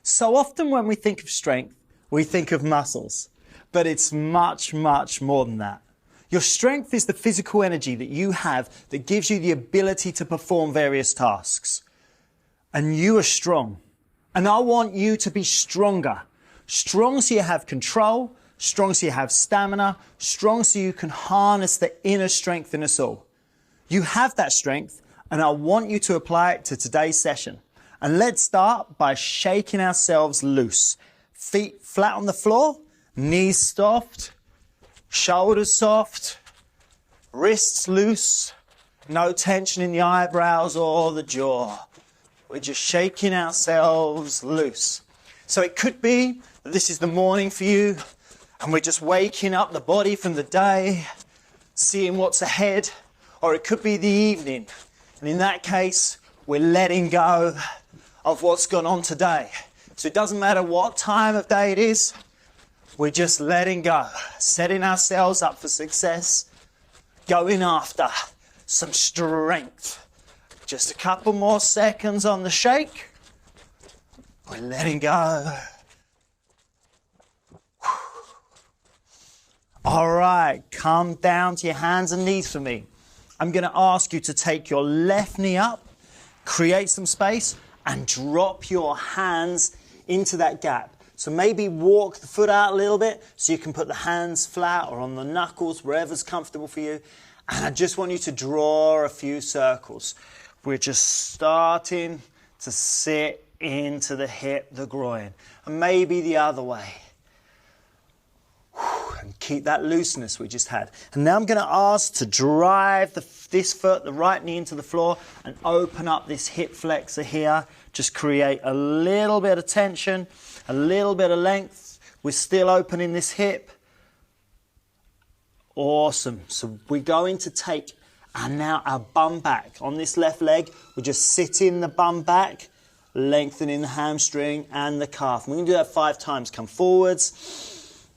So often when we think of strength, we think of muscles, but it's much, much more than that. Your strength is the physical energy that you have that gives you the ability to perform various tasks. And you are strong. And I want you to be stronger. Strong so you have control, strong so you have stamina, strong so you can harness the inner strength in us all. You have that strength, and I want you to apply it to today's session. And let's start by shaking ourselves loose. Feet flat on the floor, knees soft, shoulders soft, wrists loose, no tension in the eyebrows or the jaw. We're just shaking ourselves loose. So it could be that this is the morning for you, and we're just waking up the body from the day, seeing what's ahead, or it could be the evening. And in that case, we're letting go of what's gone on today. So it doesn't matter what time of day it is, we're just letting go, setting ourselves up for success, going after some strength. Just a couple more seconds on the shake. We're letting go. All right, come down to your hands and knees for me. I'm going to ask you to take your left knee up, create some space, and drop your hands into that gap. So maybe walk the foot out a little bit so you can put the hands flat or on the knuckles, wherever's comfortable for you. And I just want you to draw a few circles. We're just starting to sit into the hip, the groin, and maybe the other way. And keep that looseness we just had. And now I'm going to ask to drive this foot, the right knee, into the floor and open up this hip flexor here. Just create a little bit of tension, a little bit of length. We're still opening this hip. Awesome. So we're going to take now our bum back. On this left leg, we're just sitting the bum back, lengthening the hamstring and the calf. We're going to do that 5 times. Come forwards.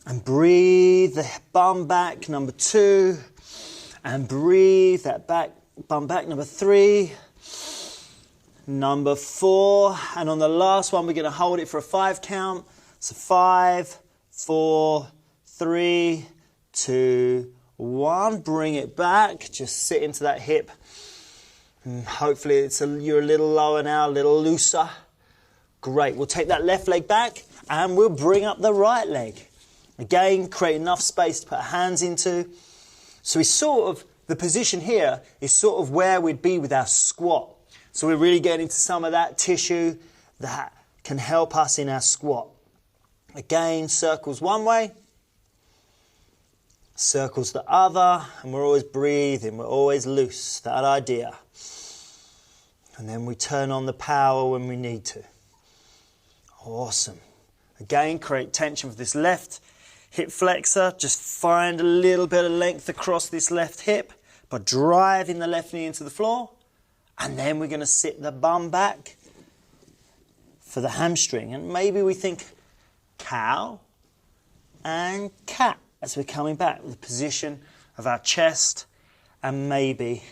And breathe the bum back, number 2. And breathe that back, bum back, number 3. Number 4. And on the last one, we're going to hold it for a 5 count. So 5, 4, 3, 2, 1. Bring it back. Just sit into that hip. And hopefully you're a little lower now, a little looser. Great. We'll take that left leg back and we'll bring up the right leg. Again, create enough space to put our hands into. So the position here is sort of where we'd be with our squat. So we're really getting into some of that tissue that can help us in our squat. Again, circles one way, circles the other, and we're always breathing, we're always loose, that idea. And then we turn on the power when we need to. Awesome. Again, create tension for this left hip flexor. Just find a little bit of length across this left hip by driving the left knee into the floor. And then we're going to sit the bum back for the hamstring. And maybe we think cow and cat as we're coming back with the position of our chest and maybe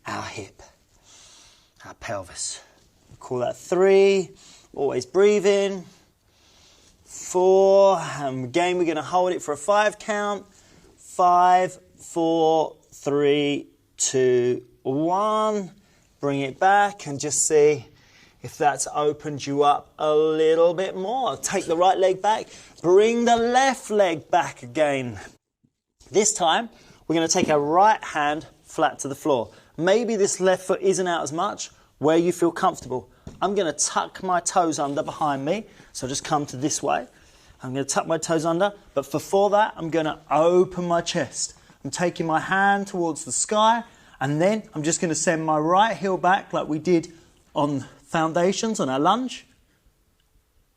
our hip, our pelvis. We'll call that 3. Always breathe in. 4, and again we're going to hold it for a 5 count. 5, 4, 3, 2, 1. Bring it back and just see if that's opened you up a little bit more. Take the right leg back. Bring the left leg back again. This time we're going to take our right hand flat to the floor. Maybe this left foot isn't out as much. Where you feel comfortable. I'm going to tuck my toes under behind me. So just come to this way. I'm going to tuck my toes under, but before that, I'm going to open my chest. I'm taking my hand towards the sky, and then I'm just going to send my right heel back like we did on foundations on our lunge.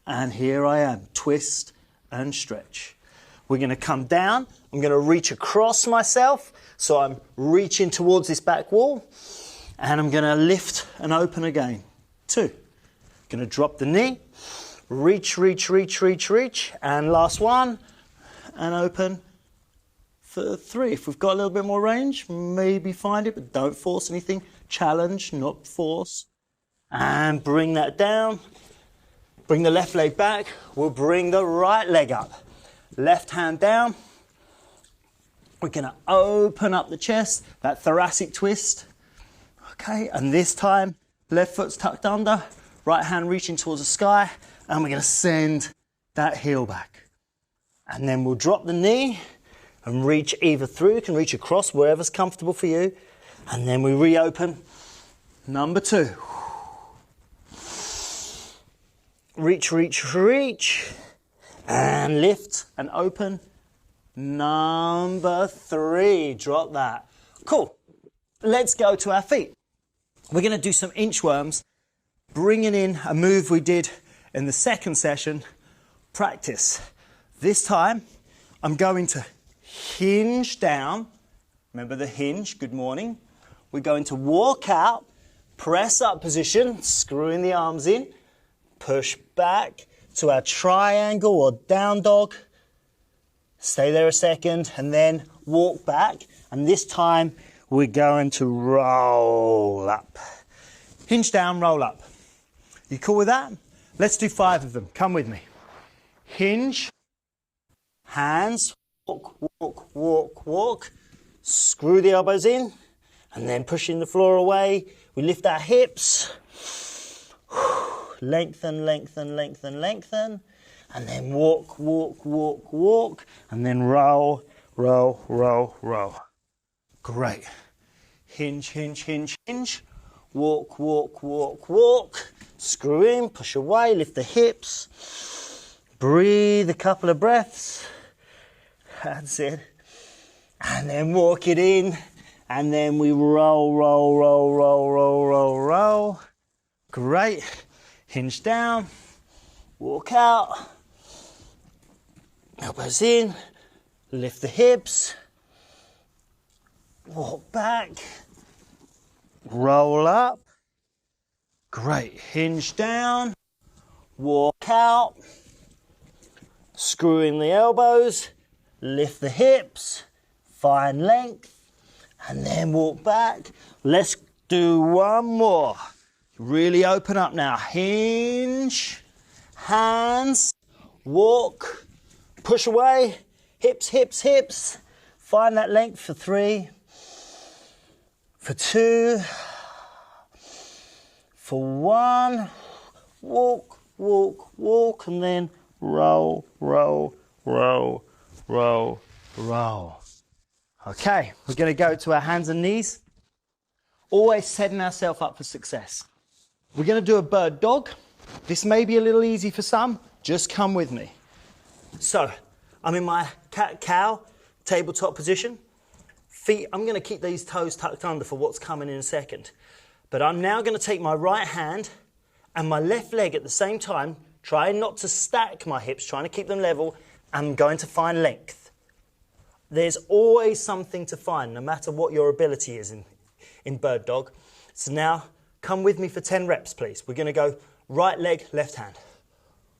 And here I am, twist and stretch. We're going to come down. I'm going to reach across myself, so I'm reaching towards this back wall, and I'm going to lift and open again. 2. Going to drop the knee. Reach, reach, reach, reach, reach. And last one. And open for 3. If we've got a little bit more range, maybe find it, but don't force anything. Challenge, not force. And bring that down. Bring the left leg back. We'll bring the right leg up. Left hand down. We're going to open up the chest, that thoracic twist. Okay, and this time, left foot's tucked under, right hand reaching towards the sky, and we're going to send that heel back. And then we'll drop the knee and reach either through, you can reach across, wherever's comfortable for you. And then we reopen. Number 2. Reach, reach, reach. And lift and open. Number 3. Drop that. Cool. Let's go to our feet. We're going to do some inchworms, bringing in a move we did in the second session, practice. This time, I'm going to hinge down. Remember the hinge, good morning. We're going to walk out, press up position, screwing the arms in, push back to our triangle or down dog. Stay there a second and then walk back. And this time we're going to roll up. Hinge down, roll up. You cool with that? Let's do 5 of them. Come with me. Hinge, hands, walk, walk, walk, walk. Screw the elbows in and then pushing the floor away. We lift our hips. Lengthen, lengthen, lengthen, lengthen. And then walk, walk, walk, walk. And then roll, roll, roll, roll. Great. Hinge, hinge, hinge, hinge. Walk, walk, walk, walk. Screw in, push away, lift the hips. Breathe a couple of breaths. That's it. And then walk it in. And then we roll, roll, roll, roll, roll, roll, roll. Great. Hinge down. Walk out. Elbows in. Lift the hips. Walk back. Roll up. Great. Hinge down. Walk out. Screw in the elbows. Lift the hips. Find length. And then walk back. Let's do one more. Really open up now. Hinge. Hands. Walk. Push away. Hips, hips, hips. Find that length for 3. For 2. For 1. Walk, walk, walk. And then roll, roll, roll, roll, roll. Okay, we're going to go to our hands and knees. Always setting ourselves up for success. We're going to do a bird dog. This may be a little easy for some. Just come with me. So, I'm in my cat-cow tabletop position. Feet, I'm going to keep these toes tucked under for what's coming in a second. But I'm now going to take my right hand and my left leg at the same time, trying not to stack my hips, trying to keep them level. I'm going to find length. There's always something to find, no matter what your ability is in bird dog. So now, come with me for 10 reps, please. We're going to go right leg, left hand.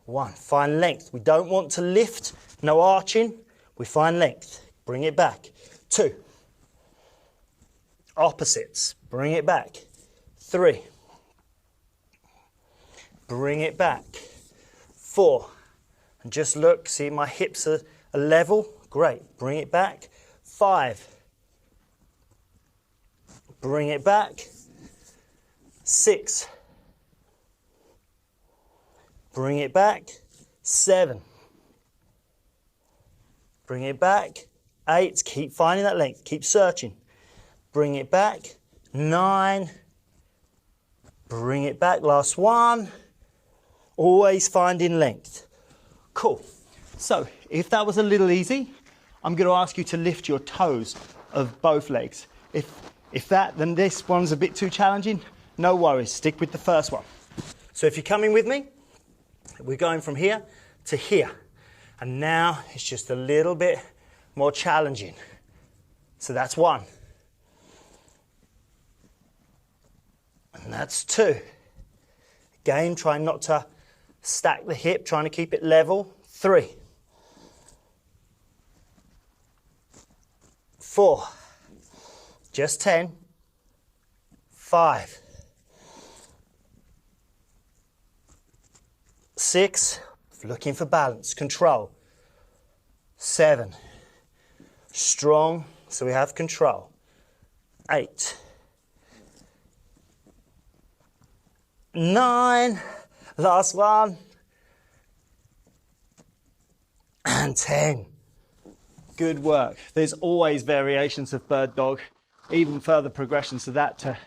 1, find length. We don't want to lift, no arching. We find length. Bring it back. 2. Opposites. Bring it back. 3. Bring it back. 4. And just look, see my hips are level. Great. Bring it back. 5. Bring it back. 6. Bring it back. 7. Bring it back. 8. Keep finding that length. Keep searching. Bring it back. 9. Bring it back. Last one. Always finding length. Cool. So, if that was a little easy, I'm going to ask you to lift your toes of both legs. If then this one's a bit too challenging, no worries. Stick with the first one. So if you're coming with me, we're going from here to here. And now it's just a little bit more challenging. So that's 1. And that's 2. Again, trying not to stack the hip, trying to keep it level. 3. 4. Just 10. 5. 6, looking for balance, control. 7, strong, so we have control. 8, 9, last one, and 10. Good work. There's always variations of bird dog, even further progressions to that to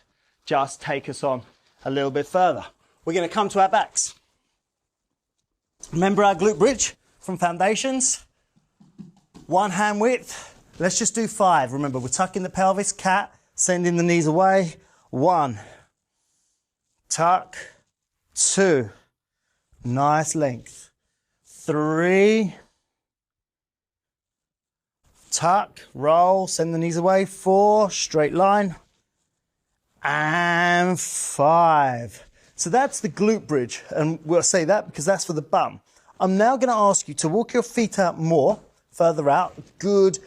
just take us on a little bit further. We're going to come to our backs. Remember our glute bridge from foundations? One hand width. Let's just do 5. Remember, we're tucking the pelvis, cat, sending the knees away. 1, tuck, 2, nice length. 3, tuck, roll, send the knees away. 4, straight line. And 5. So that's the glute bridge, and we'll say that because that's for the bum. I'm now going to ask you to walk your feet out more, further out, good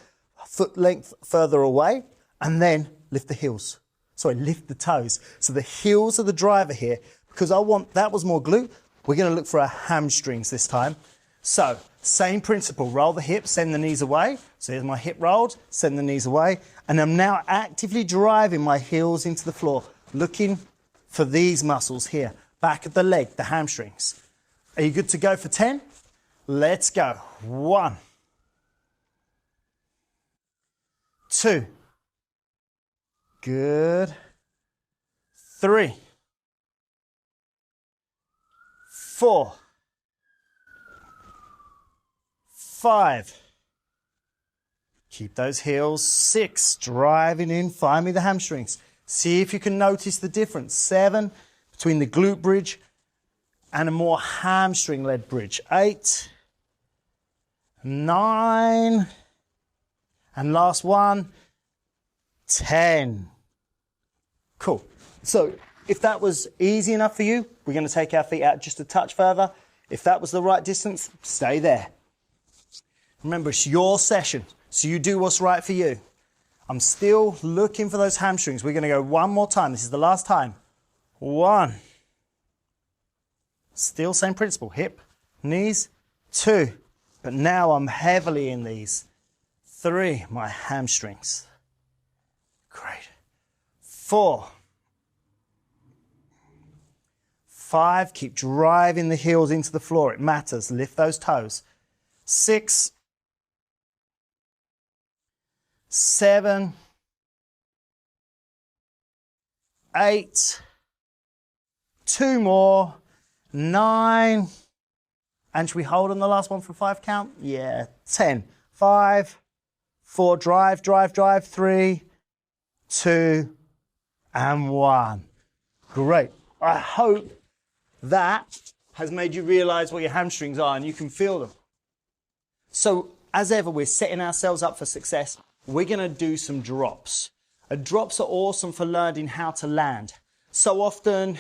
foot length further away, and then lift the heels. Sorry, lift the toes. So the heels are the driver here, because that was more glute. We're going to look for our hamstrings this time. So, same principle, roll the hips, send the knees away. So here's my hip rolled, send the knees away, and I'm now actively driving my heels into the floor, looking for these muscles here, back of the leg, the hamstrings. Are you good to go for 10? Let's go. 1, 2, good. 3, 4, 5, keep those heels. 6, driving in, find me the hamstrings. See if you can notice the difference. 7, between the glute bridge and a more hamstring-led bridge. 8, 9, and last one, 10. Cool. So if that was easy enough for you, we're going to take our feet out just a touch further. If that was the right distance, stay there. Remember, it's your session, so you do what's right for you. I'm still looking for those hamstrings. We're going to go one more time. This is the last time. 1. Still same principle. Hip, knees. 2. But now I'm heavily in these. 3. My hamstrings. Great. 4. 5. Keep driving the heels into the floor. It matters. Lift those toes. 6. 7, 8, 2 more, 9, and should we hold on the last one for 5 count? Yeah, 10, 5, 4, drive, 3, 2, and 1. Great. I hope that has made you realize what your hamstrings are and you can feel them. So, as ever, we're setting ourselves up for success. We're going to do some drops. Drops are awesome for learning how to land. So often,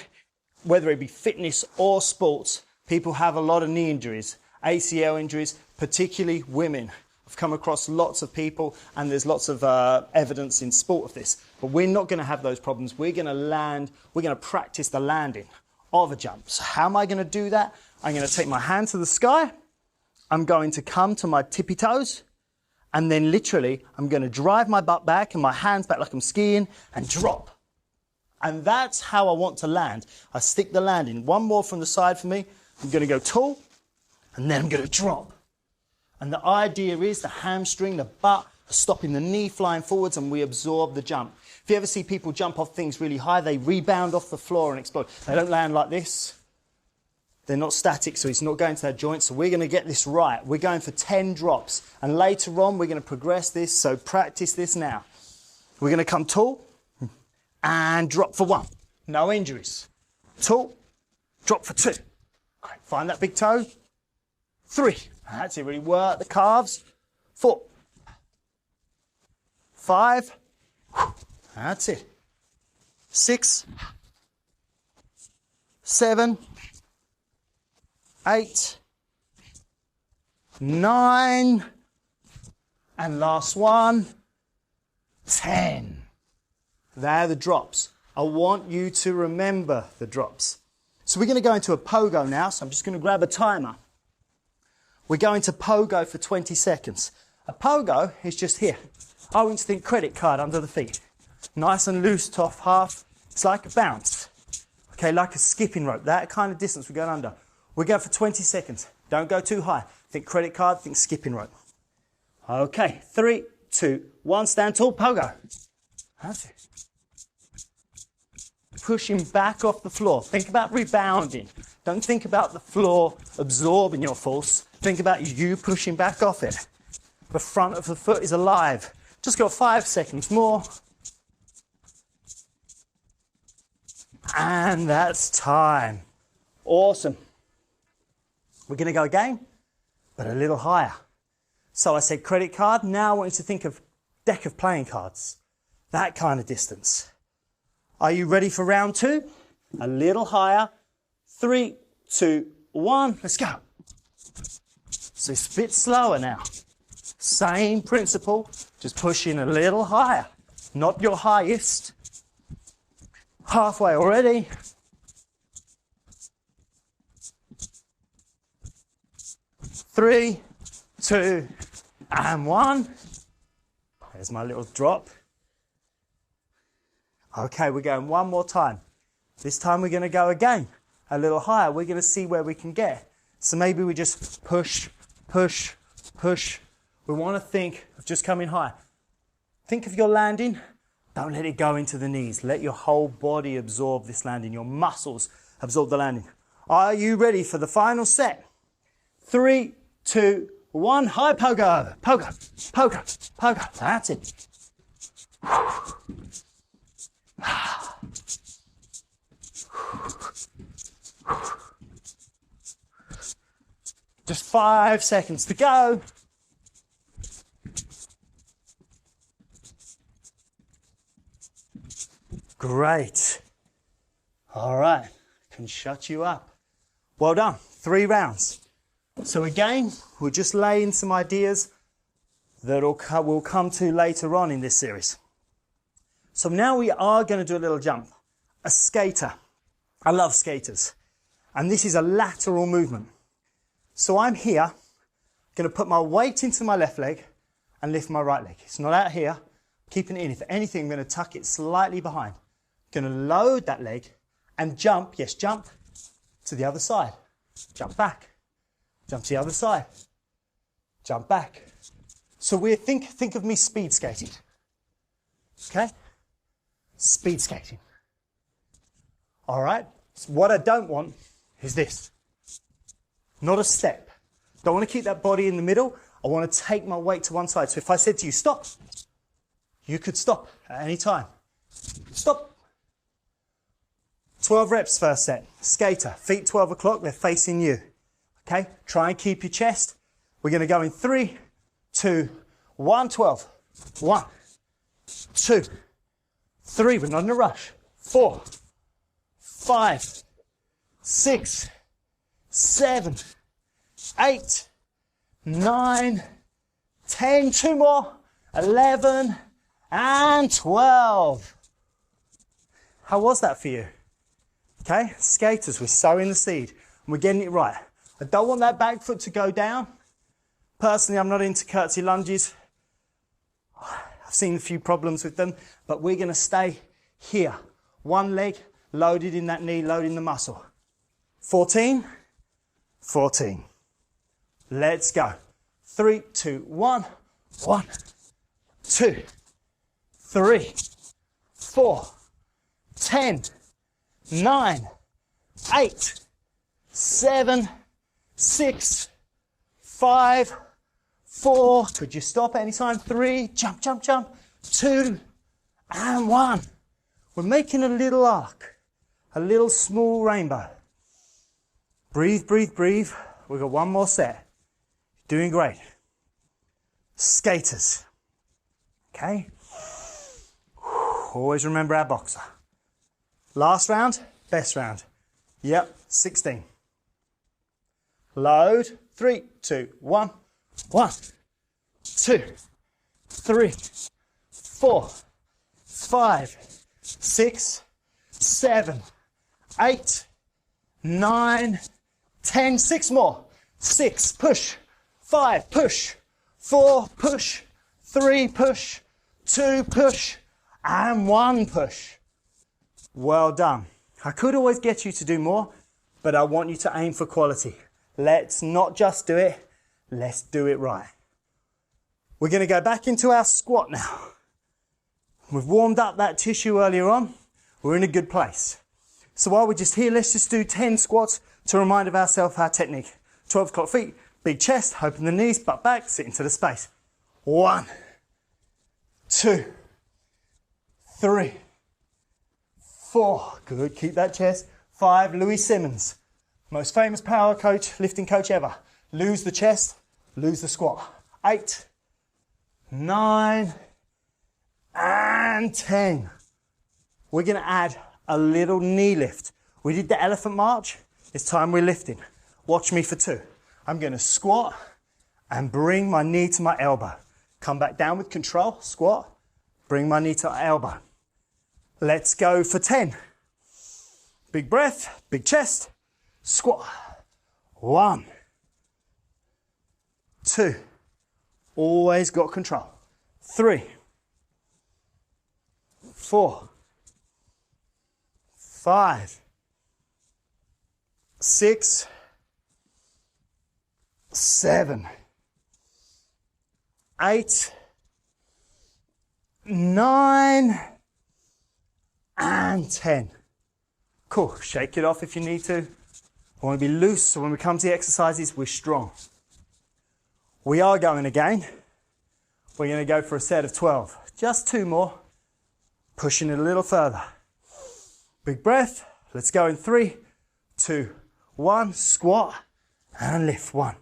whether it be fitness or sports, people have a lot of knee injuries, ACL injuries, particularly women. I've come across lots of people, and there's lots of evidence in sport of this. But we're not going to have those problems. We're going to land, we're going to practice the landing of a jump. So how am I going to do that? I'm going to take my hand to the sky. I'm going to come to my tippy toes. And then literally, I'm going to drive my butt back and my hands back like I'm skiing and drop. And that's how I want to land. I stick the landing. One more from the side for me. I'm going to go tall, and then I'm going to drop. And the idea is the hamstring, the butt, are stopping the knee flying forwards, and we absorb the jump. If you ever see people jump off things really high, they rebound off the floor and explode. They don't land like this. They're not static, so it's not going to their joints. So we're going to get this right. We're going for 10 drops. And later on, we're going to progress this. So practice this now. We're going to come tall and drop for 1. No injuries. Tall, drop for 2. Great. Find that big toe. 3. That's it. Really work the calves. 4. 5. That's it. 6. 7. 8, 9, and last one, 10. They're the drops. I want you to remember the drops. So we're going to go into a pogo now. So I'm just going to grab a timer. We're going to pogo for 20 seconds. A pogo is just here. I want to think credit card under the feet. Nice and loose top half. It's like a bounce. Okay, like a skipping rope. That kind of distance we're going under. We're going for 20 seconds. Don't go too high. Think credit card, think skipping rope. Okay, 3, 2, 1, stand tall, pogo. That's it. Pushing back off the floor. Think about rebounding. Don't think about the floor absorbing your force. Think about you pushing back off it. The front of the foot is alive. Just got 5 seconds more. And that's time. Awesome. We're going to go again, but a little higher. So I said credit card. Now I want you to think of deck of playing cards. That kind of distance. Are you ready for round 2? A little higher. 3, 2, 1. Let's go. So it's a bit slower now. Same principle, just pushing a little higher. Not your highest. Halfway already. 3, 2, and 1. There's my little drop. Okay, we're going one more time. This time we're going to go again, a little higher. We're going to see where we can get. So maybe we just push, push, push. We want to think of just coming high. Think of your landing. Don't let it go into the knees. Let your whole body absorb this landing. Your muscles absorb the landing. Are you ready for the final set? 3, 2, 1. High pogo. Pogo, pogo, pogo. That's it. Just 5 seconds to go. Great. All right, can shut you up. Well done, 3 rounds. So again, we're just laying some ideas that we'll come to later on in this series. So now we are going to do a little jump. A skater. I love skaters. And this is a lateral movement. So I'm here, going to put my weight into my left leg and lift my right leg. It's not out here, keeping it in. If anything, I'm going to tuck it slightly behind. Going to load that leg and jump, yes, jump to the other side. Jump back. Jump to the other side. Jump back. So we think of me speed skating. Okay? Speed skating. All right? So what I don't want is this. Not a step. Don't want to keep that body in the middle. I want to take my weight to one side. So if I said to you, stop, you could stop at any time. Stop. 12 reps first set. Skater. Feet 12 o'clock. They're facing you. Okay? Try and keep your chest. We're going to go in 3, 2, 1, 12. 1, 2, 3. We're not in a rush. 4, 5, 6, 7, 8, 9, 10. 2 more. 11 and 12. How was that for you? Okay, skaters, we're sowing the seed and we're getting it right. I don't want that back foot to go down. Personally, I'm not into curtsy lunges. I've seen a few problems with them, but we're going to stay here. One leg loaded in that knee, loading the muscle. 14, 14. Let's go. 3, 2, 1. 1, 2, 3, 4, 10, 9, 8, 7, 6, 5, 4. Could you stop at any time? 3, jump, jump, jump. 2, and 1. We're making a little arc, a little small rainbow. Breathe, breathe, breathe. We've got one more set. Doing great. Skaters. Okay? Always remember our boxer. Last round, best round. Yep, 16. Load. 3, 2, 1. 1, 2, 3, 4, 5, 6, 7, 8, 9, 10, 6 more. 6, push. 5, push. 4, push. 3, push. 2, push. And 1 push. Well done. I could always get you to do more, but I want you to aim for quality. Let's not just do it, let's do it right. We're going to go back into our squat now. We've warmed up that tissue earlier on. We're in a good place. So while we're just here, let's just do 10 squats to remind of ourselves our technique. 12 o'clock feet, big chest, open the knees, butt back, sit into the space. 1, 2, 3, 4. Good, keep that chest. 5, Louis Simmons. Most famous power coach, lifting coach ever. Lose the chest, lose the squat. 8, 9, and 10. We're going to add a little knee lift. We did the elephant march. It's time we're lifting. Watch me for 2. I'm going to squat and bring my knee to my elbow. Come back down with control. Squat. Bring my knee to my elbow. Let's go for 10. Big breath, big chest. Squat. 1, 2. Always got control. 3, 4, 5, 6, 7, 8, 9, and 10. Cool. Shake it off if you need to. I want to be loose so when we come to the exercises, we're strong. We are going again. We're going to go for a set of 12. Just 2 more. Pushing it a little further. Big breath. Let's go in 3, 2, 1. Squat and lift. 1.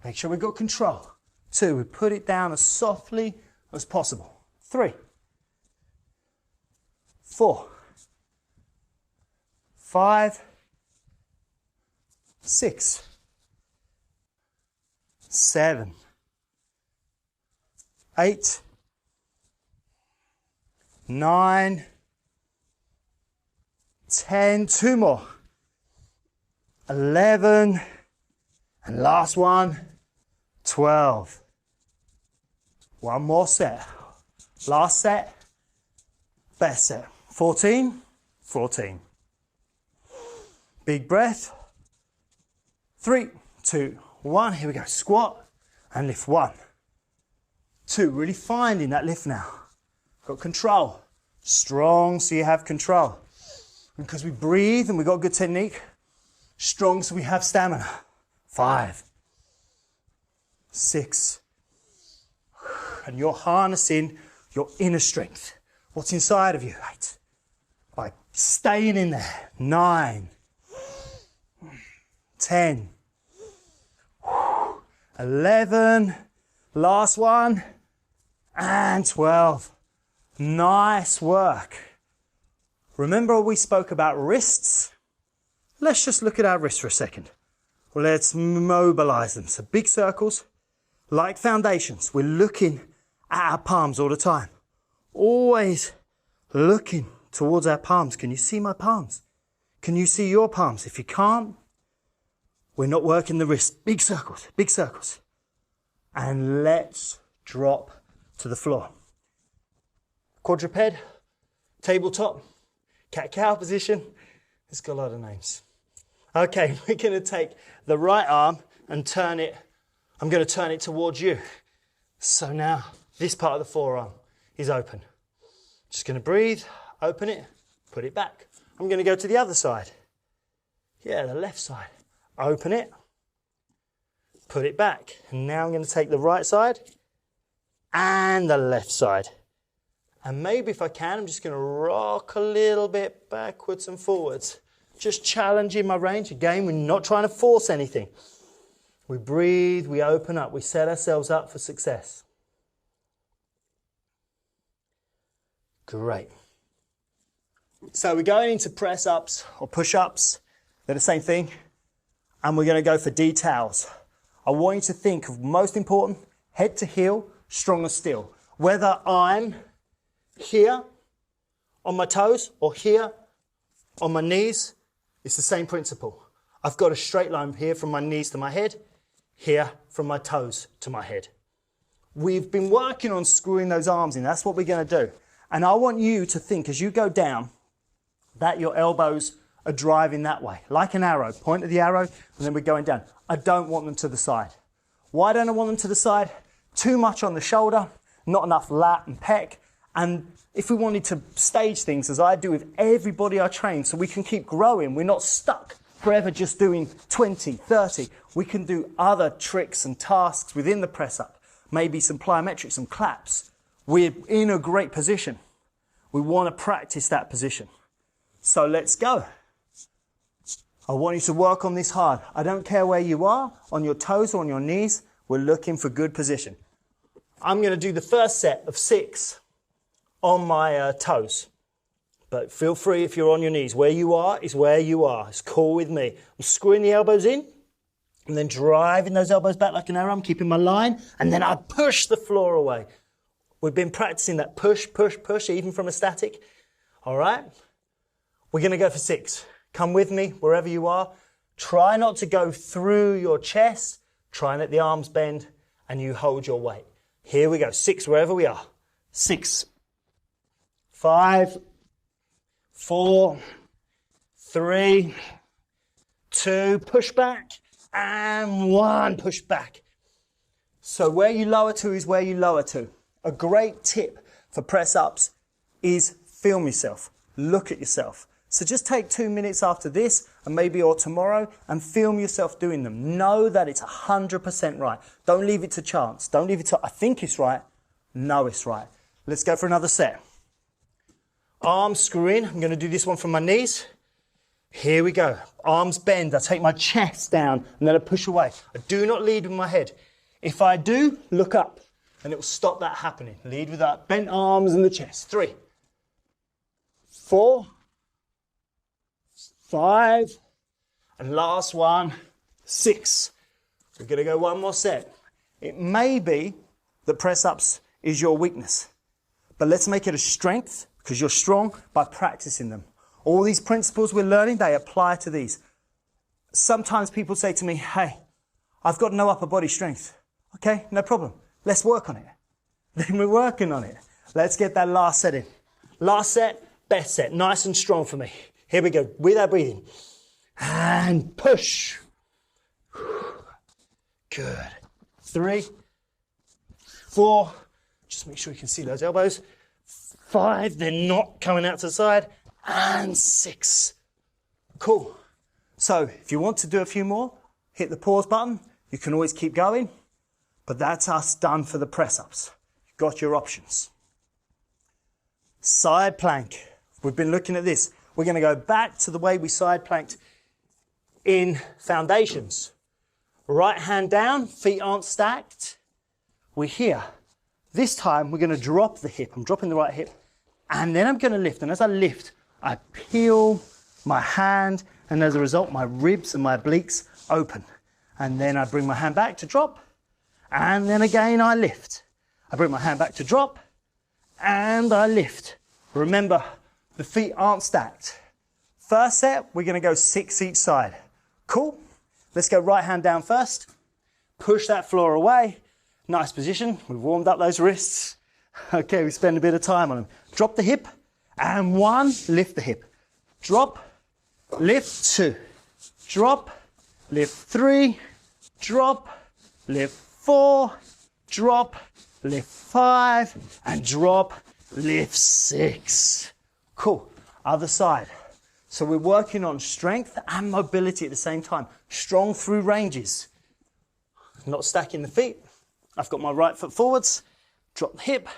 Make sure we've got control. 2. We put it down as softly as possible. 3, 4, 5, 6, 7, 8, 9, 10, 2 more, 11, and last one, 12. 1 more set. Last set, best set. 14, 14. Big breath. 3, 2, 1. Here we go. Squat and lift. 1, 2. Really finding that lift now. Got control. Strong so you have control. Because we breathe and we got good technique. Strong so we have stamina. 5, 6. And you're harnessing your inner strength. What's inside of you? 8. By staying in there. 9, 10, 11, last one, and 12. Nice work. Remember we spoke about wrists? Let's just look at our wrists for a second. Let's mobilize them. So big circles, like foundations. We're looking at our palms all the time. Always looking towards our palms. Can you see my palms? Can you see your palms? If you can't, we're not working the wrists. Big circles, big circles. And let's drop to the floor. Quadruped, tabletop, cat-cow position. It's got a lot of names. Okay, we're going to take the right arm and turn it. I'm going to turn it towards you. So now this part of the forearm is open. Just going to breathe, open it, put it back. I'm going to go to the other side. Yeah, the left side. Open it, put it back. And now I'm going to take the right side and the left side. And maybe if I can, I'm just going to rock a little bit backwards and forwards. Just challenging my range. Again, we're not trying to force anything. We breathe, we open up, we set ourselves up for success. Great. So we're going into press-ups or push-ups. They're the same thing. And we're going to go for details. I want you to think of most important, head to heel, strong as steel. Whether I'm here on my toes or here on my knees, It's the same principle. I've got a straight line here from my knees to my head, here from my toes to my head. We've been working on screwing those arms in. That's what we're going to do. And I want you to think as you go down that your elbows are driving that way, like an arrow. Point of the arrow, and then we're going down. I don't want them to the side. Why don't I want them to the side? Too much on the shoulder, not enough lat and pec. And if we wanted to stage things, as I do with everybody I train, so we can keep growing, we're not stuck forever just doing 20, 30. We can do other tricks and tasks within the press up. Maybe some plyometrics, some claps. We're in a great position. We want to practice that position. So let's go. I want you to work on this hard. I don't care where you are, on your toes or on your knees. We're looking for good position. I'm going to do the first set of 6 on my toes. But feel free if you're on your knees. Where you are is where you are. It's cool with me. I'm screwing the elbows in and then driving those elbows back like an arrow. I'm keeping my line and then I push the floor away. We've been practicing that push, push, push, even from a static. All right? We're going to go for 6. Come with me wherever you are. Try not to go through your chest. Try and let the arms bend and you hold your weight. Here we go. 6 wherever we are. 6, 5, 4, 3, 2, push back, and 1, push back. So where you lower to is where you lower to. A great tip for press ups is film yourself. Look at yourself. So just take 2 minutes after this, and maybe or tomorrow, and film yourself doing them. Know that it's 100% right. Don't leave it to chance. Don't leave it to, I think it's right. No, it's right. Let's go for another set. Arms screw in. I'm going to do this one from my knees. Here we go. Arms bend. I take my chest down, and then I push away. I do not lead with my head. If I do, look up, and it will stop that happening. Lead with that bent arms and the chest. 3, 4, 5, and last one, 6. We're going to go one more set. It may be that press-ups is your weakness, but let's make it a strength because you're strong by practicing them. All these principles we're learning, they apply to these. Sometimes people say to me, hey, I've got no upper body strength. Okay, no problem. Let's work on it. Then we're working on it. Let's get that last set in. Last set, best set, nice and strong for me. Here we go, with our breathing. And push. Good. 3, 4, just make sure you can see those elbows. 5, they're not coming out to the side. And 6. Cool. So if you want to do a few more, hit the pause button. You can always keep going. But that's us done for the press-ups. You've got your options. Side plank. We've been looking at this. We're going to go back to the way we side planked in foundations. Right hand down, feet aren't stacked. We're here. This time we're going to drop the hip. I'm dropping the right hip. And then I'm going to lift. And as I lift, I peel my hand. And as a result, my ribs and my obliques open. And then I bring my hand back to drop. And then again, I lift. I bring my hand back to drop. And I lift. Remember, the feet aren't stacked. First set, we're going to go 6 each side. Cool. Let's go right hand down first. Push that floor away. Nice position. We've warmed up those wrists. Okay, we spend a bit of time on them. Drop the hip. And 1, lift the hip. Drop, lift 2. Drop, lift 3. Drop, lift 4. Drop, lift 5. And drop, lift 6. Cool. Other side. So we're working on strength and mobility at the same time. Strong through ranges. Not stacking the feet. I've got my right foot forwards. Drop the hip.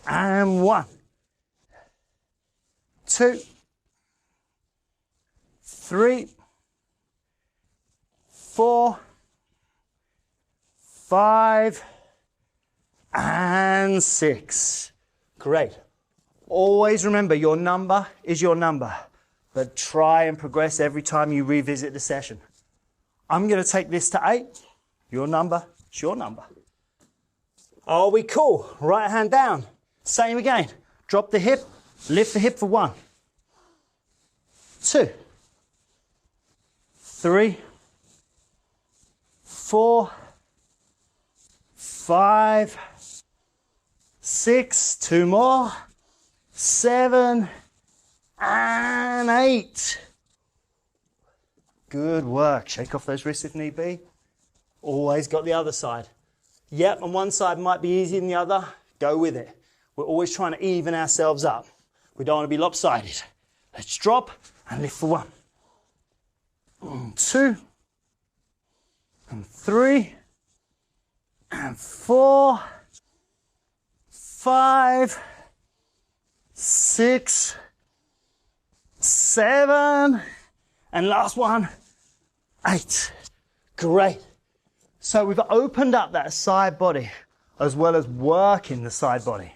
And 1, 2, 3, 4, 5, and 6. Great. Always remember your number is your number, but try and progress every time you revisit the session. I'm going to take this to 8. Your number is your number. Are we cool? Right hand down. Same again. Drop the hip, lift the hip for 1, 2, 3, 4, 5, 6, 2 more, 7, and 8. Good work. Shake off those wrists if need be. Always got the other side. Yep, on one side might be easier than the other. Go with it. We're always trying to even ourselves up. We don't want to be lopsided. Let's drop and lift for 1, 2, and 3, and 4, 5, 6, 7, and last one, 8. Great. So we've opened up that side body as well as working the side body.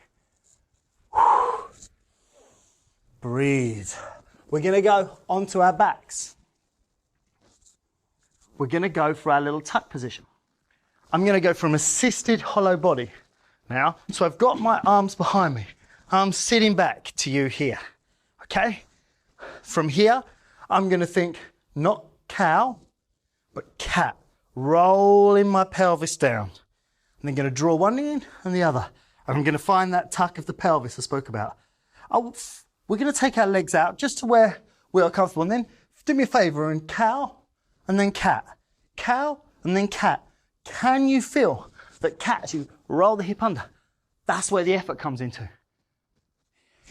Breathe. We're going to go onto our backs. We're going to go for our little tuck position. I'm going to go from assisted hollow body now. So I've got my arms behind me. I'm sitting back to you here. Okay? From here, I'm going to think not cow, but cat. Rolling my pelvis down. And then going to draw one in and the other. And I'm going to find that tuck of the pelvis I spoke about. We're going to take our legs out just to where we are comfortable. And then do me a favour and cow and then cat. Cow and then cat. Can you feel that cat as you roll the hip under? That's where the effort comes into.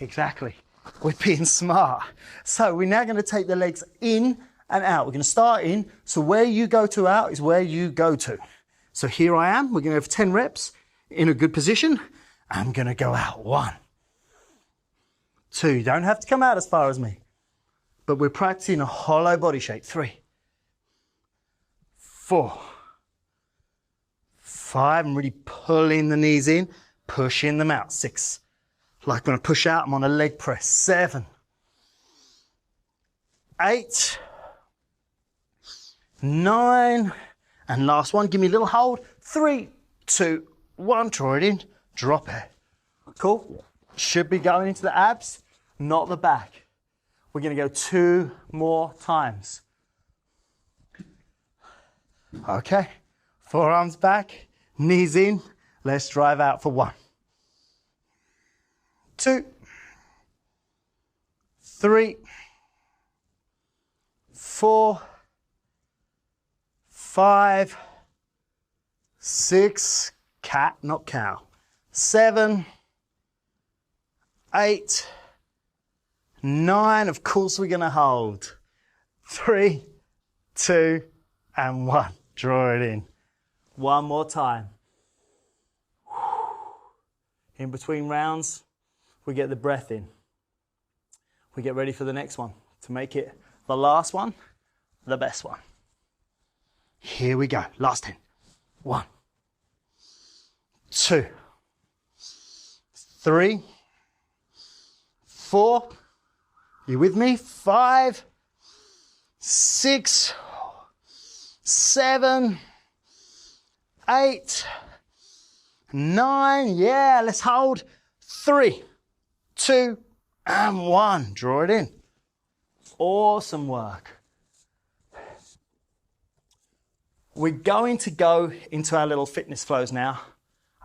Exactly. We're being smart. So we're now going to take the legs in and out. We're going to start in. So where you go to out is where you go to. So here I am. We're going to go for 10 reps in a good position. I'm going to go out. 1, 2. You don't have to come out as far as me. But we're practicing a hollow body shape. 3, 4, 5. I'm really pulling the knees in, pushing them out. 6. Like when I push out, I'm on a leg press. 7, 8, 9, and last one. Give me a little hold. 3, 2, 1. Draw it in. Drop it. Cool. Should be going into the abs, not the back. We're going to go 2 more times. Okay. Forearms back, knees in. Let's drive out for 1, 2, 3, 4, 5, 6, cat, not cow, 7, 8, 9. Of course we're going to hold. 3, 2, and 1. Draw it in. One more time. In between rounds, we get the breath in. We get ready for the next one to make it the last one, the best one. Here we go. Last 10. 1, 2, 3, 4. You with me? 5, 6, 7, 8, 9. Yeah, let's hold. 3, 2, and 1. Draw it in. Awesome work. We're going to go into our little fitness flows now.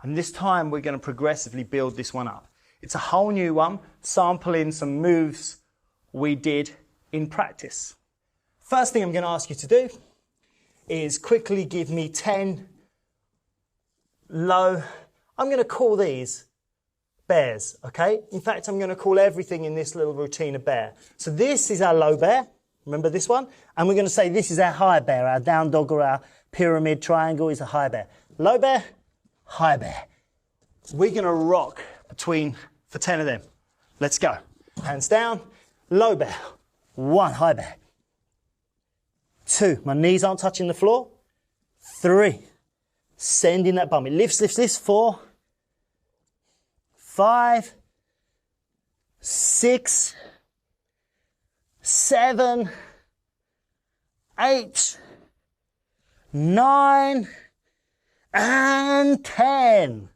And this time we're going to progressively build this one up. It's a whole new one, sampling some moves we did in practice. First thing I'm going to ask you to do is quickly give me 10 low, I'm going to call these bears, okay? In fact, I'm going to call everything in this little routine a bear. So this is our low bear, remember this one? And we're going to say this is our high bear, our down dog or our pyramid triangle is a high bear. Low bear, high bear. We're going to rock for 10 of them. Let's go. Hands down, low bear. 1, high bear. 2, my knees aren't touching the floor. 3, sending that bum. It lifts, lifts, lifts. 4, 5, 6, 7, 8, 9, and 10.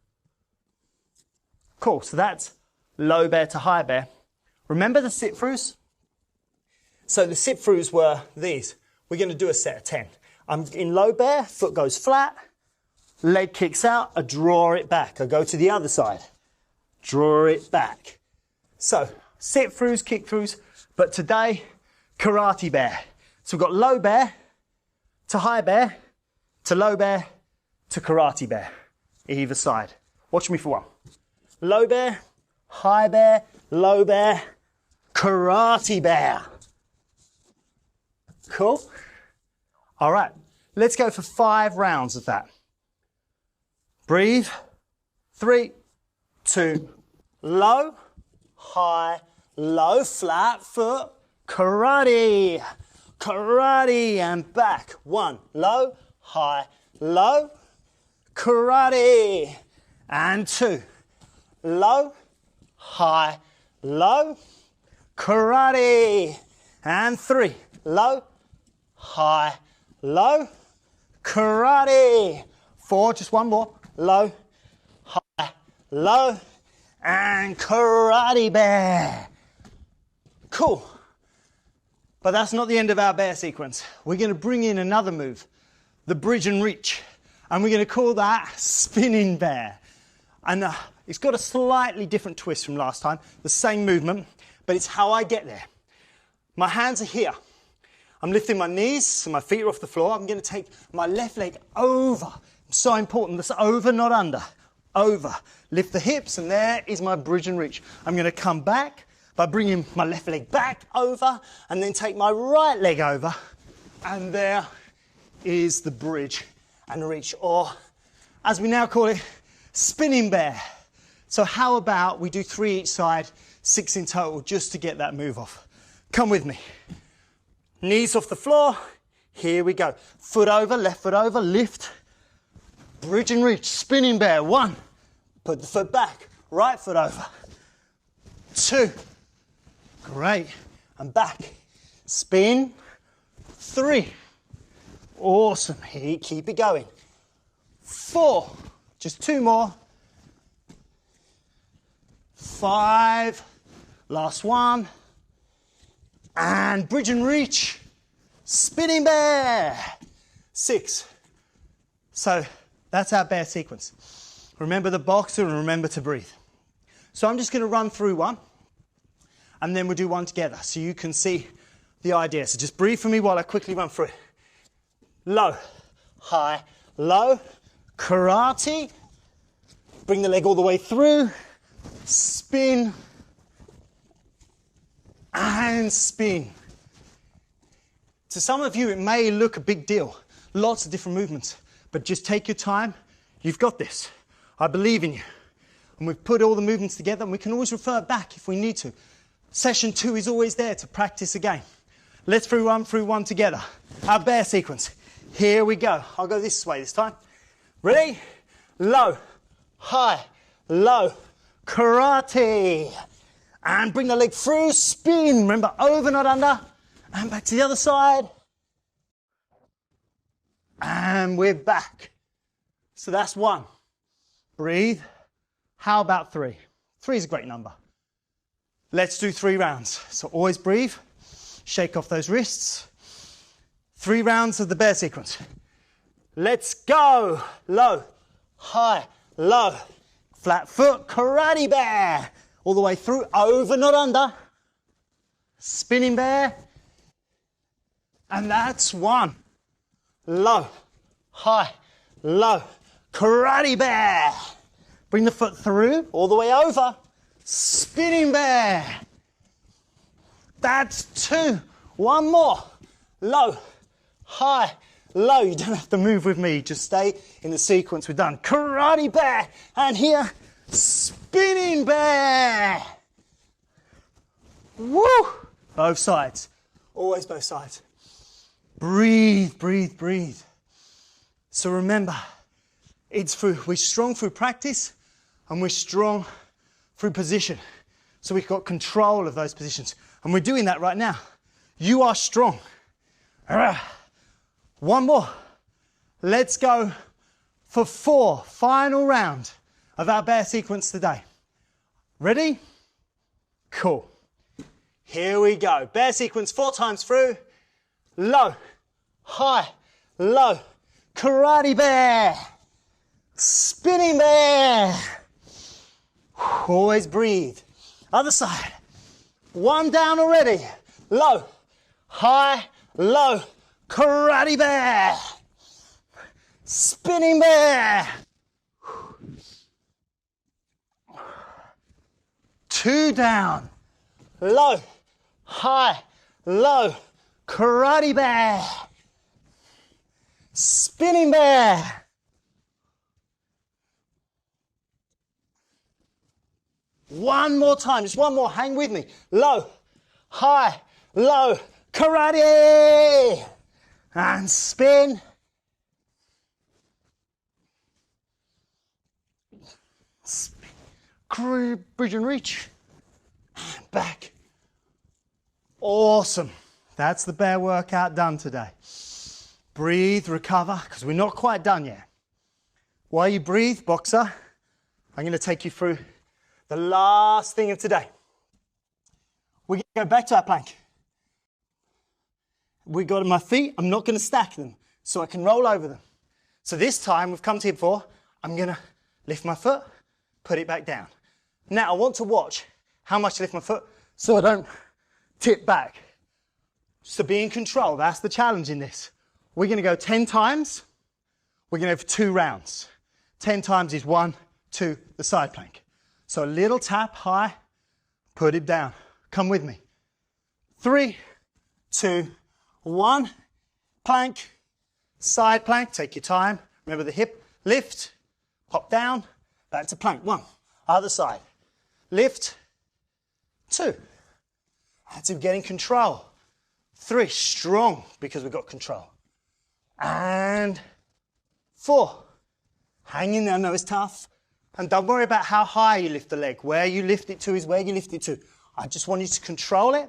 Cool, so that's low bear to high bear. Remember the sit-throughs? So the sit-throughs were these. we're going to do a set of 10. I'm in low bear, foot goes flat, leg kicks out, I draw it back. I go to the other side, draw it back. So, sit-throughs, kick-throughs, but today, karate bear. So we've got low bear to high bear to low bear to karate bear, either side. Watch me for one. Low bear, high bear, low bear, karate bear. Cool? All right, let's go for 5 rounds of that. Breathe. 3, 2, low, high, low, flat foot, karate, karate, and back. 1, low, high, low, karate, and 2, low, high, low, karate, and 3, low, high, low, karate, 4, just one more, low, high, low, and karate bear. Cool. But that's not the end of our bear sequence. We're going to bring in another move, the bridge and reach. And we're going to call that spinning bear. And it's got a slightly different twist from last time. The same movement, but it's how I get there. My hands are here. I'm lifting my knees so my feet are off the floor. I'm going to take my left leg over. So important. That's over, not under. Over. Lift the hips, and there is my bridge and reach. I'm going to come back by bringing my left leg back over, and then take my right leg over, and there is the bridge and reach, or as we now call it, spinning bear. So how about we do 3 each side, 6 in total, just to get that move off. Come with me. Knees off the floor. Here we go. Foot over, left foot over, lift. Bridge and reach, spinning bear. 1, put the foot back, right foot over. 2, great, and back. Spin. 3, awesome, here, keep it going. 4, just 2 more. 5, last one. And bridge and reach, spinning bear. 6. So that's our bear sequence. Remember the boxer and remember to breathe. So I'm just going to run through one, and then we'll do one together so you can see the idea. So just breathe for me while I quickly run through it. Low, high, low, karate. Bring the leg all the way through. Spin. And spin. To some of you, it may look a big deal. Lots of different movements. But just take your time. You've got this. I believe in you. And we've put all the movements together, and we can always refer back if we need to. Session 2 is always there to practice again. Let's run through one together. Our bear sequence. Here we go. I'll go this way this time. Ready? Low, high, low, karate. And bring the leg through, spin. Remember, over, not under. And back to the other side. And we're back. So that's 1. Breathe. How about 3? 3 is a great number. Let's do 3 rounds. So always breathe. Shake off those wrists. 3 rounds of the bear sequence. Let's go. Low, high, low. Flat foot, karate bear. All the way through, over, not under. Spinning bear. And that's 1. Low, high, low, karate bear. Bring the foot through, all the way over. Spinning bear. That's 2. 1 more. Low, high, low. You don't have to move with me. Just stay in the sequence we've done. Karate bear. And here, spinning bear. Woo! Both sides. Always both sides. Breathe, breathe, breathe. So remember, we're strong through practice, and we're strong through position. So we've got control of those positions. And we're doing that right now. You are strong. 1 more. Let's go for 4. Final round of our bear sequence today. Ready? Cool. Here we go. Bear sequence 4 times through. Low, high, low, karate bear, spinning bear. Always breathe. Other side. One down already. Low, high, low, karate bear, spinning bear. 2 down. Low, high, low, karate bear, spinning bear. One more time, just one more, hang with me. Low, high, low, karate, and spin. Spin, bridge and reach, and back. Awesome. That's the bear workout done today. Breathe, recover, because we're not quite done yet. While you breathe, boxer, I'm going to take you through the last thing of today. We're going to go back to our plank. We got my feet, I'm not going to stack them, so I can roll over them. So this time, we've come to here before, I'm going to lift my foot, put it back down. Now I want to watch how much I lift my foot so I don't tip back. So be in control, that's the challenge in this. We're going to go 10 times, we're going to go for 2 rounds. 10 times is 1, 2, the side plank. So a little tap, high, put it down. Come with me. 3, 2, 1, plank, side plank, take your time. Remember the hip, lift, pop down, back to plank. 1, other side, lift, 2. That's it, getting control. 3, strong, because we've got control. And 4, hang in there, I know it's tough. And don't worry about how high you lift the leg. Where you lift it to is where you lift it to. I just want you to control it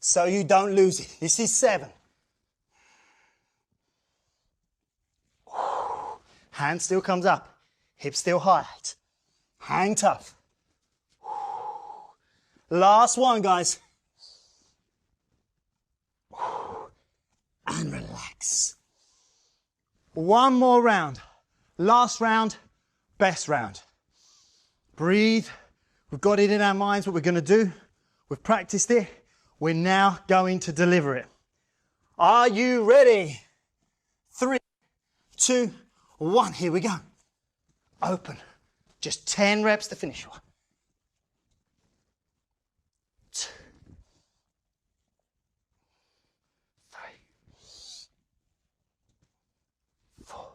so you don't lose it. This is 7. Hand still comes up. Hip still high. Hang tough. Last one, guys. And relax. One more round. Last round, best round. Breathe. We've got it in our minds what we're going to do. We've practiced it. We're now going to deliver it. Are you ready? 3, 2, 1. Here we go. Open. Just 10 reps to finish. 1, 2, 3, 4,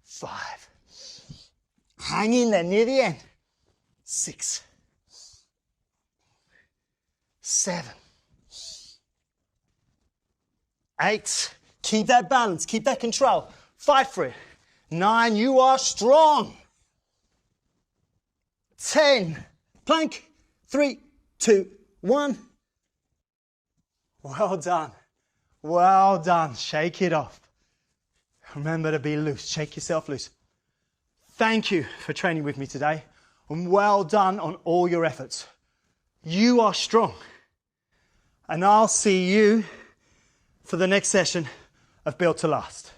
5. Hang in there near the end. 6, 7, 8. Keep that balance, keep that control. Fight for it. 9, you are strong. 10, plank. 3, 2, 1. Well done. Well done. Shake it off. Remember to be loose. Shake yourself loose. Thank you for training with me today, and well done on all your efforts. You are strong. And I'll see you for the next session of Built to Last.